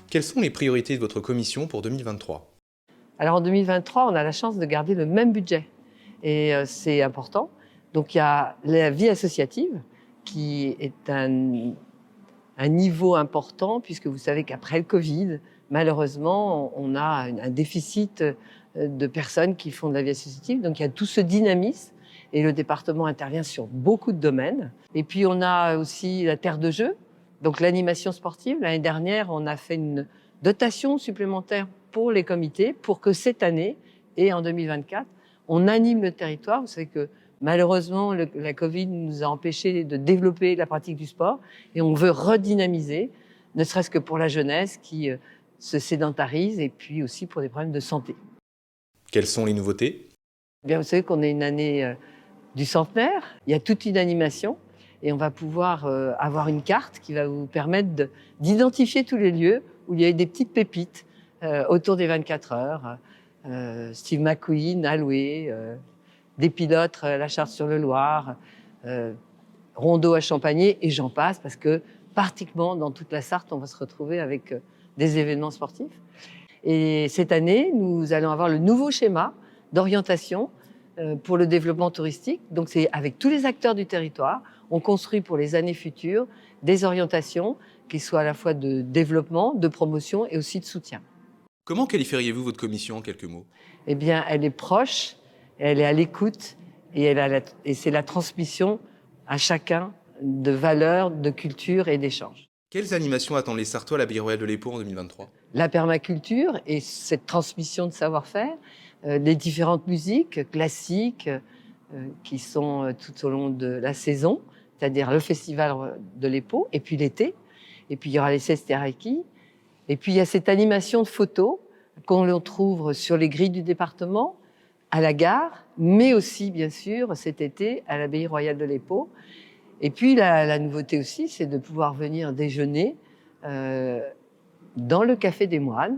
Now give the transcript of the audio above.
Quelles sont les priorités de votre commission pour 2023? Alors en 2023, on a la chance de garder le même budget et c'est important. Donc il y a la vie associative qui est un niveau important puisque vous savez qu'après le Covid, malheureusement, on a un déficit de personnes qui font de la vie associative. Donc il y a tout ce dynamisme et le département intervient sur beaucoup de domaines. Et puis on a aussi la terre de jeu, donc l'animation sportive. L'année dernière, on a fait une dotation supplémentaire pour les comités pour que cette année et en 2024, on anime le territoire. Vous savez que malheureusement, la Covid nous a empêchés de développer la pratique du sport et on veut redynamiser, ne serait-ce que pour la jeunesse qui se sédentarise et puis aussi pour des problèmes de santé. Quelles sont les nouveautés? Eh bien, vous savez qu'on est une année du centenaire, il y a toute une animation et on va pouvoir avoir une carte qui va vous permettre d'identifier tous les lieux où il y a eu des petites pépites autour des 24 heures. Steve McQueen, Aloué, des pilotes, la Charte-sur-le-Loir, Rondeau à Champagné et j'en passe parce que pratiquement dans toute la Sarthe, on va se retrouver avec des événements sportifs. Et cette année, nous allons avoir le nouveau schéma d'orientation pour le développement touristique. Donc c'est avec tous les acteurs du territoire, on construit pour les années futures des orientations qui soient à la fois de développement, de promotion et aussi de soutien. Comment qualifieriez-vous votre commission en quelques mots? Eh bien, elle est proche, elle est à l'écoute et c'est la transmission à chacun de valeurs, de culture et d'échanges. Quelles animations attendent les Sartois à l'Abbaye royale de l'Épau en 2023? La permaculture et cette transmission de savoir-faire, les différentes musiques classiques qui sont tout au long de la saison, c'est-à-dire le festival de l'Épau, et puis l'été, et puis il y aura les Sesteraki, et puis il y a cette animation de photos qu'on trouve sur les grilles du département, à la gare, mais aussi bien sûr cet été à l'Abbaye royale de l'Épau. Et puis la nouveauté aussi, c'est de pouvoir venir déjeuner dans le Café des Moines,